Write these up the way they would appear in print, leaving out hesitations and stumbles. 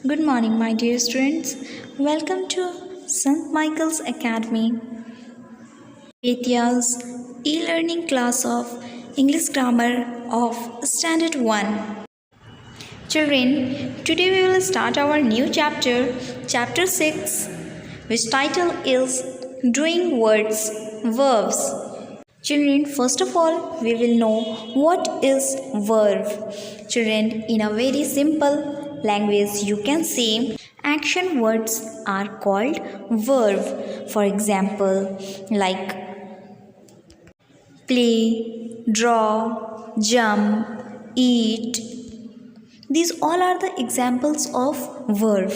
Good morning, my dear students. Welcome to St. Michael's Academy, Ethia's e-learning class of English Grammar of Standard 1. Children, today we will start our new chapter, Chapter 6, which title is Doing Words, Verbs. Children, first of all, we will know what is verb. Children, in a very simple language, you can say action words are called verb. For example, like play, draw, jump, eat. These all are the examples of verb.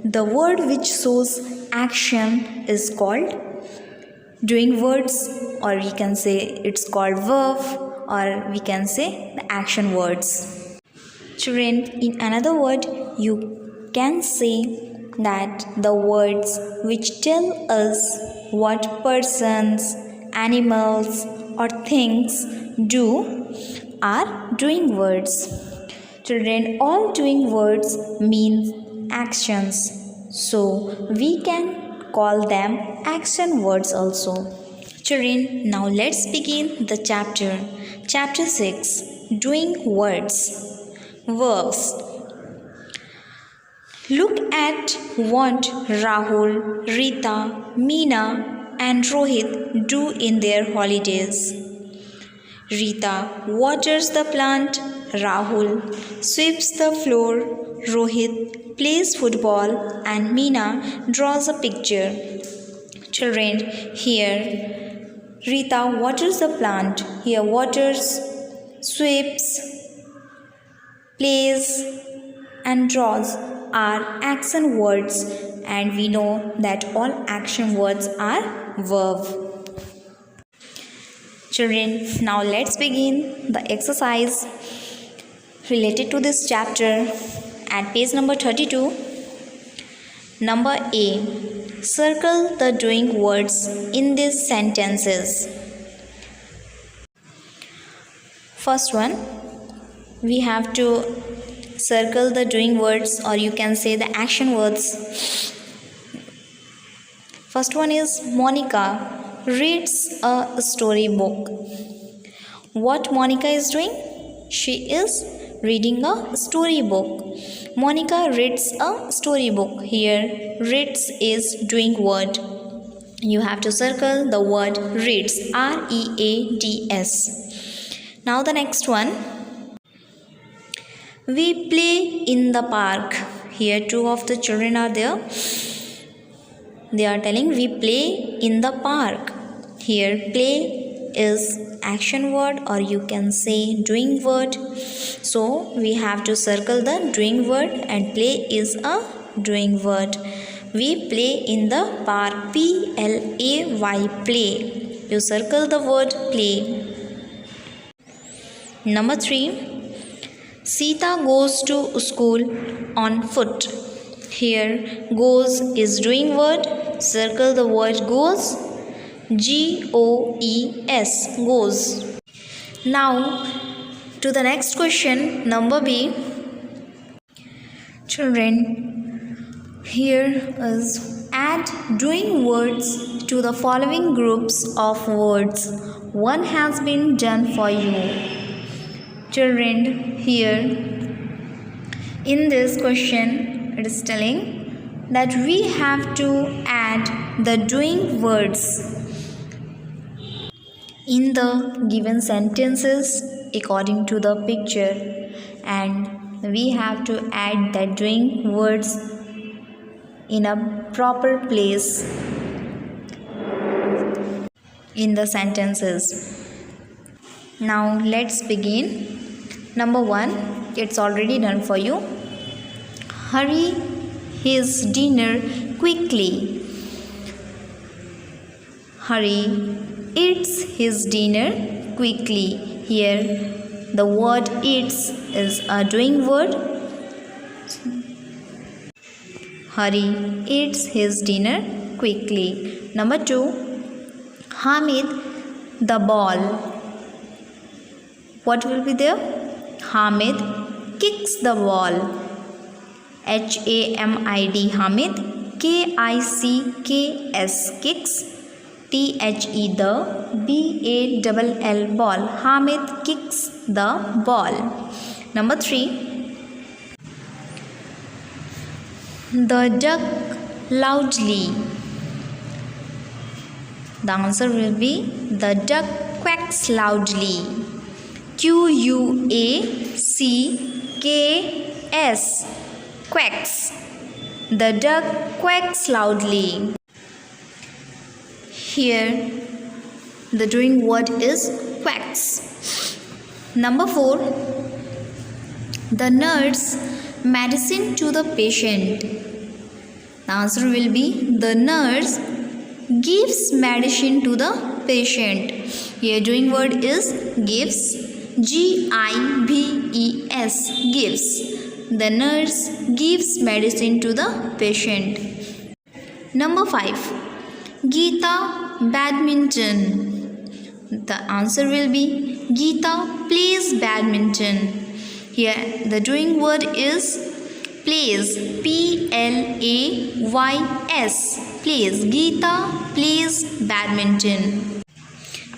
The word which shows action is called doing words, or we can say it's called verb, or we can say the action words. Children, in another word, you can say that the words which tell us what persons, animals, or things do are doing words. Children, all doing words mean actions, so we can call them action words also. Children, now let's begin the chapter. Chapter 6, Doing Words, Verbs. Look at what Rahul, Rita, Meena and Rohit do in their holidays. Rita waters the plant, Rahul sweeps the floor, Rohit plays football and Meena draws a picture. Children, here Rita waters the plant. Here waters, sweeps, plays and draws are action words, and we know that all action words are verb. Children, now let's begin the exercise related to this chapter at page number 32. Number A. Circle the doing words in these sentences. First one, we have to circle the doing words, or you can say the action words. First one is Monica reads a storybook. What Monica is doing? She is reading a storybook. Monica reads a storybook. Here, reads is doing word. You have to circle the word reads, R-E-A-D-S. Now the next one. We play in the park. Here two of the children are there. They are telling we play in the park. Here play is action word, or you can say doing word. So we have to circle the doing word, and play is a doing word. We play in the park. P-L-A-Y, play. You circle the word play. Number 3. Sita goes to school on foot. Here goes is doing word. Circle the word goes. G-O-E-S, goes. Now to the next question, number B. Children, here is add doing words to the following groups of words. One has been done for you. Children, here in this question it is telling that we have to add the doing words in the given sentences according to the picture, and we have to add the doing words in a proper place in the sentences. Now let's begin. Number 1, it's already done for you. Hurry his dinner quickly. Hurry eats his dinner quickly. Here the word eats is a doing word. Hurry eats his dinner quickly. Number 2, Hamid the ball. What will be there? Hamid kicks the ball. HAMID Hamid, KICKS kicks, THE the, BALL ball, Hamid kicks the ball. Number 3. The duck loudly. The answer will be the duck quacks loudly. QUACKS quacks. The duck quacks loudly. Here the doing word is quacks. Number 4. The nurse medicine to the patient. The answer will be the nurse gives medicine to the patient. Here doing word is gives, GIVES, gives. The nurse gives medicine to the patient. Number 5. Geeta badminton. The answer will be Geeta plays badminton. Here the doing word is plays, PLAYS, plays. Geeta plays badminton.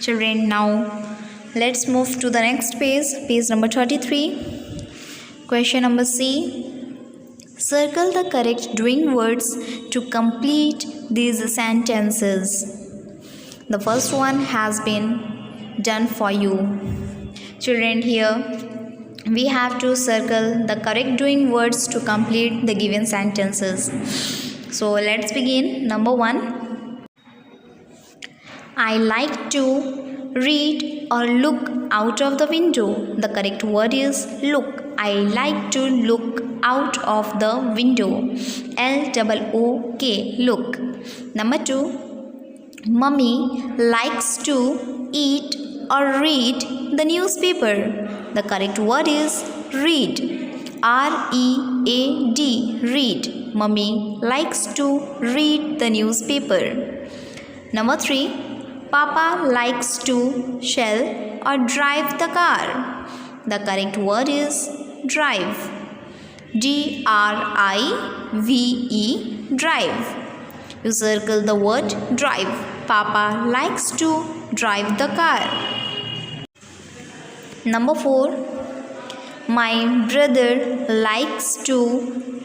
Children, now let's move to the next page, page number 33. Question number C. Circle the correct doing words to complete these sentences. The first one has been done for you. Children, here we have to circle the correct doing words to complete the given sentences. So let's begin. Number 1. I like to read or look out of the window. The correct word is look. I like to look out of the window. LOOK, look. Number 2. Mummy likes to eat or read the newspaper. The correct word is read. READ, read. Mummy likes to read the newspaper. Number 3. Papa likes to shell or drive the car. The correct word is drive. DRIVE, drive. You circle the word drive. Papa likes to drive the car. Number 4. My brother likes to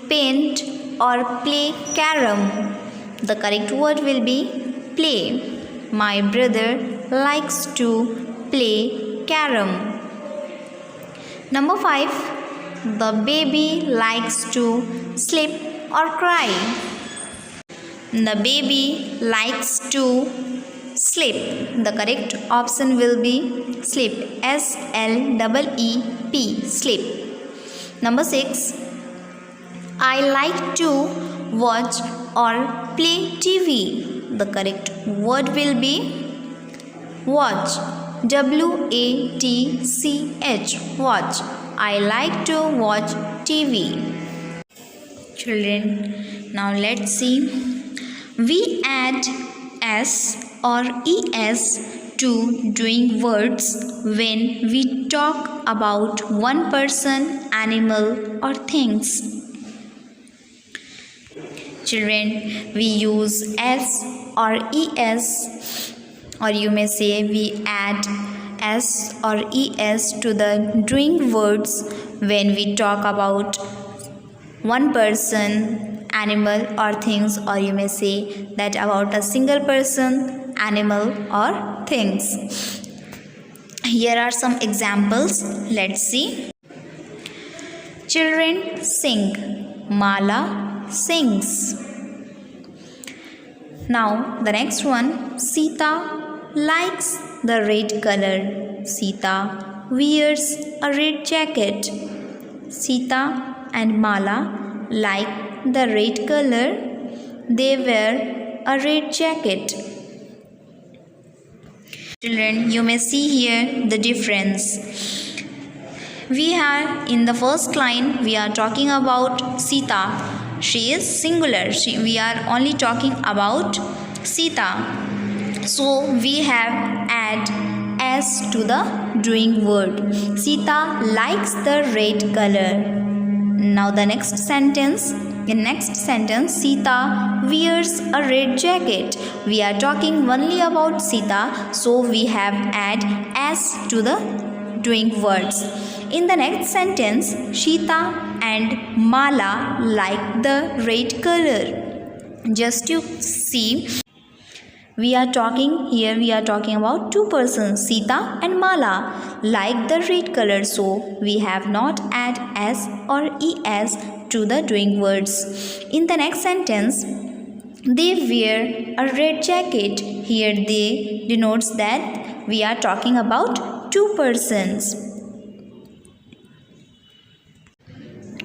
paint or play carom. The correct word will be play. My brother likes to play carom. Number 5. The baby likes to sleep or cry. The baby likes to sleep. The correct option will be sleep. SLEEP, sleep. Number 6. I like to watch or play TV. The correct word will be watch. WATCH, watch. I like to watch TV. Children, now let's see. We add S or ES to doing words when we talk about one person, animal or things. Children, we use S or ES, or you may say we add S or ES to the doing words when we talk about one person, animal or things, or you may say that about a single person, animal or things. Here are some examples. Let's see. Children sing. Mala sings. Now the next one. Sita likes the red color. Sita wears a red jacket. Sita and Mala like the red color. They wear a red jacket. Children, you may see here the difference. We are in the first line, we are talking about Sita. She is singular. We are only talking about Sita. So we have add S to the doing word. Sita likes the red color. Now the next sentence. In next sentence, Sita wears a red jacket. We are talking only about Sita, so we have add s to the doing words. In the next sentence, Sita and Mala like the red color. Just to see, we are talking about two persons, Sita and Mala, like the red color, so we have not add s or es to the doing words. In the next sentence, they wear a red jacket. Here they denotes that we are talking about two persons.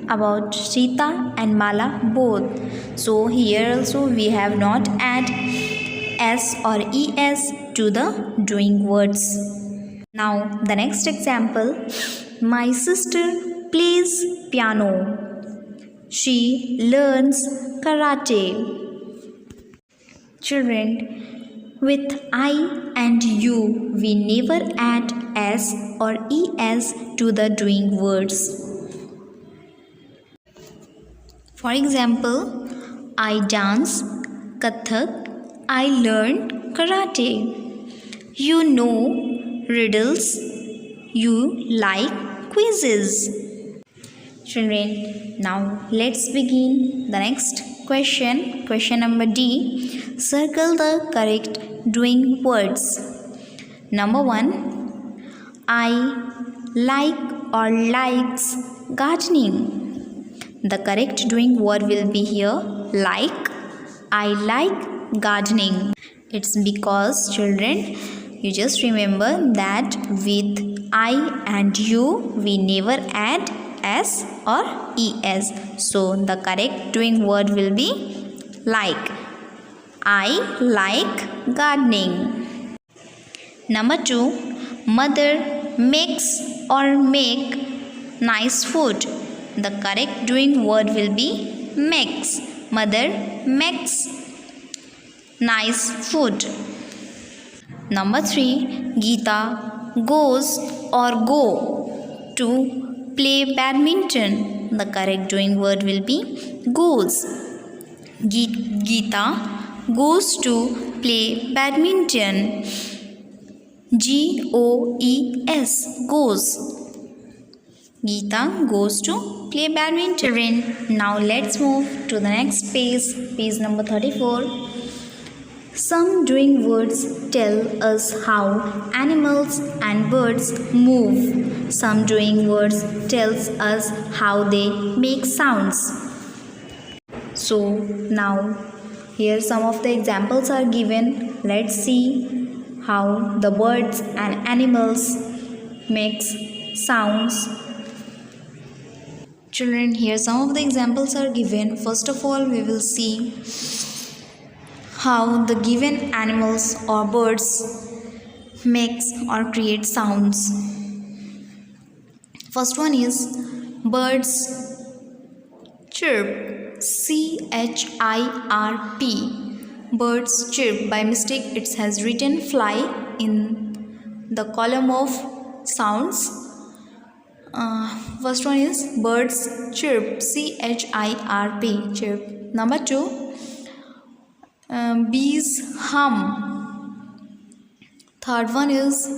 About Sita and Mala both. So here also we have not add s or es to the doing words. Now the next example. My sister plays piano. She learns karate. Children, with I and you, we never add s or es to the doing words. For example, I dance Kathak. I learned karate. You know riddles. You like quizzes. Children, now let's begin the next question. Question number D. Circle the correct doing words. Number 1. I like or likes gardening. The correct doing word will be here like. I like gardening. It's because, children, you just remember that with I and you we never add s or es, so the correct doing word will be like. I like gardening. Number 2. Mother makes or make nice food. The correct doing word will be makes. Mother makes nice food. Number 3. Geeta goes or go to play badminton. The correct doing word will be goes. Geeta goes to play badminton. Goes, goes. Geeta goes to play badminton. Now let's move to the next page, page number 34. Some doing words tell us how animals and birds move. Some doing words tells us how they make sounds. So now here some of the examples are given. Let's see how the birds and animals makes sounds. Children, here some of the examples are given. First of all, we will see how the given animals or birds makes or create sounds. First one is birds chirp, chirp. Birds chirp. By mistake it has written fly in the column of sounds. First one is birds chirp, chirp, chirp. Number 2, bees hum. Third one is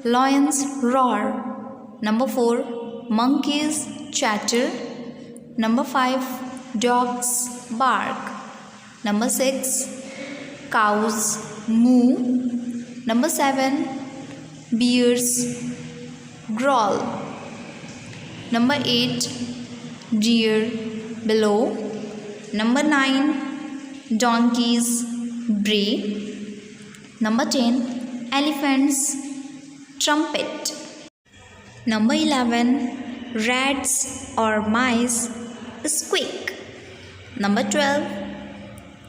lions roar. Number 4, monkeys chatter. Number 5, dogs bark. Number 6, cows moo. Number 7, bears growl. Number 8, deer bellow. Number 9, donkeys bray. Number 10, elephants trumpet. Number 11, rats or mice squeak. Number 12,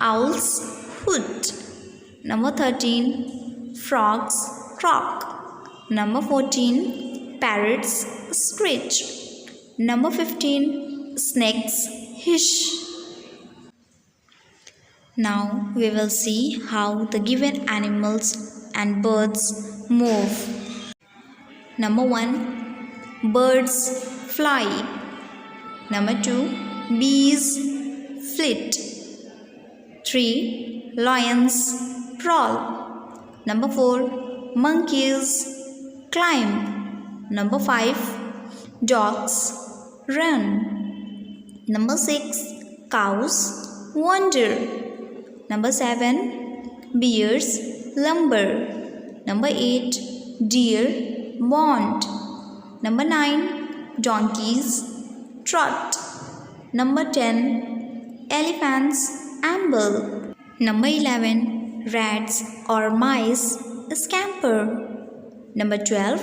owls hoot. Number 13, frogs croak. Number 14, parrots screech. Number 15, snakes hiss. Now we will see how the given animals and birds move. Number 1, birds fly. Number 2, bees flit. 3, lions prowl. Number 4, monkeys climb. Number 5, dogs run. Number 6, cows wander. Number 7, bears lumber. Number 8, deer bond. Number 9, donkeys trot. Number 10, elephants amble. Number 11, rats or mice scamper. Number 12,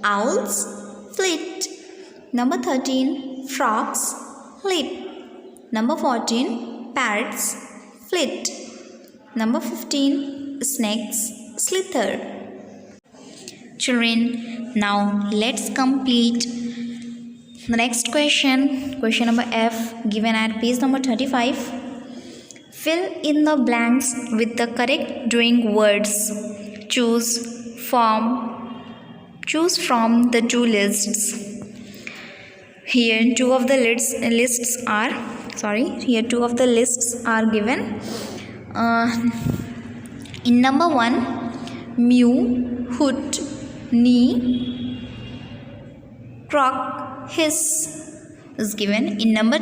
owls flit. Number 13, frogs leap. Number 14, parrots flit. Number 15, snakes slither. Children, now let's complete the next question. Question number F, given at page number 35. Fill in the blanks with the correct drawing words. Choose from the two lists. Here two of the lists are given. In number 1, mew, hoot, knee, croak, hiss is given. In number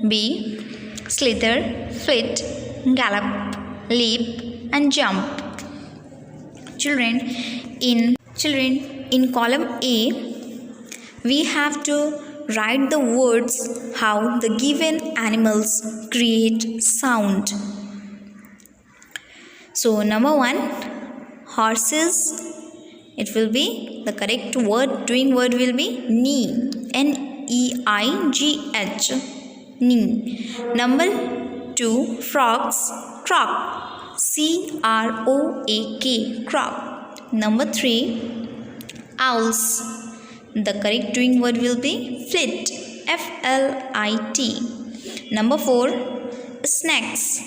B, slither, flit, gallop, leap and jump. Children, in column A, we have to write the words how the given animals create sound. So number 1, horses, it will be, the correct drawing word will be knee, N-E-I-G-H, knee. Number 2, frogs, croak, C-R-O-A-K, croak. Number 3, owls, the correct drawing word will be flit, F-L-I-T. Number 4, snakes,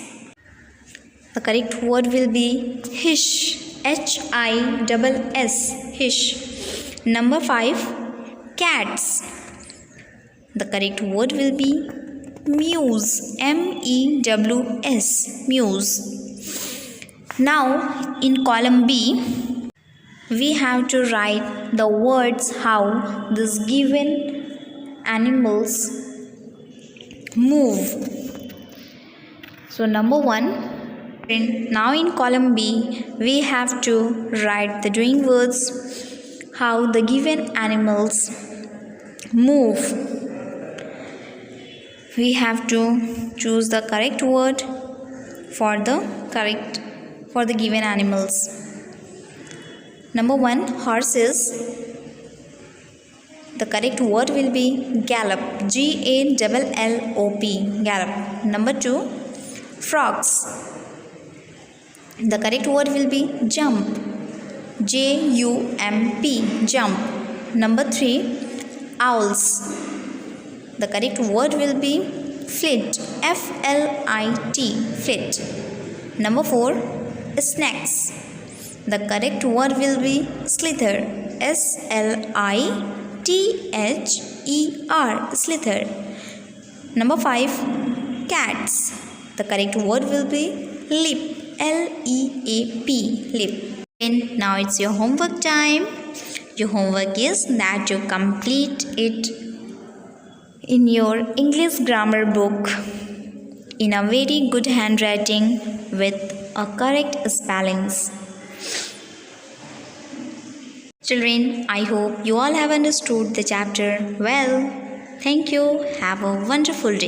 the correct word will be hiss, H-I-S-S, hiss. Number 5, cats, the correct word will be mews, M-E-W-S, mews. Now in column B, we have to write the words how these given animals move. So number 1, now in column B, we have to write the drawing words how the given animals move. We have to choose the correct word for the given animals. Number 1, horses, the correct word will be gallop, G-A-L-L-O-P, gallop. Number 2, frogs, the correct word will be jump, J-U-M-P, jump. Number 3, owls, the correct word will be flit, F-L-I-T, flit. Number 4, snakes, the correct word will be slither, S-L-I-T-H-E-R, slither. Number 5, cats, the correct word will be leap, L-E-A-P, leap. And now it's your homework time. Your homework is that you complete it in your English grammar book in a very good handwriting with a correct spellings. Children, I hope you all have understood the chapter well. Thank you. Have a wonderful day.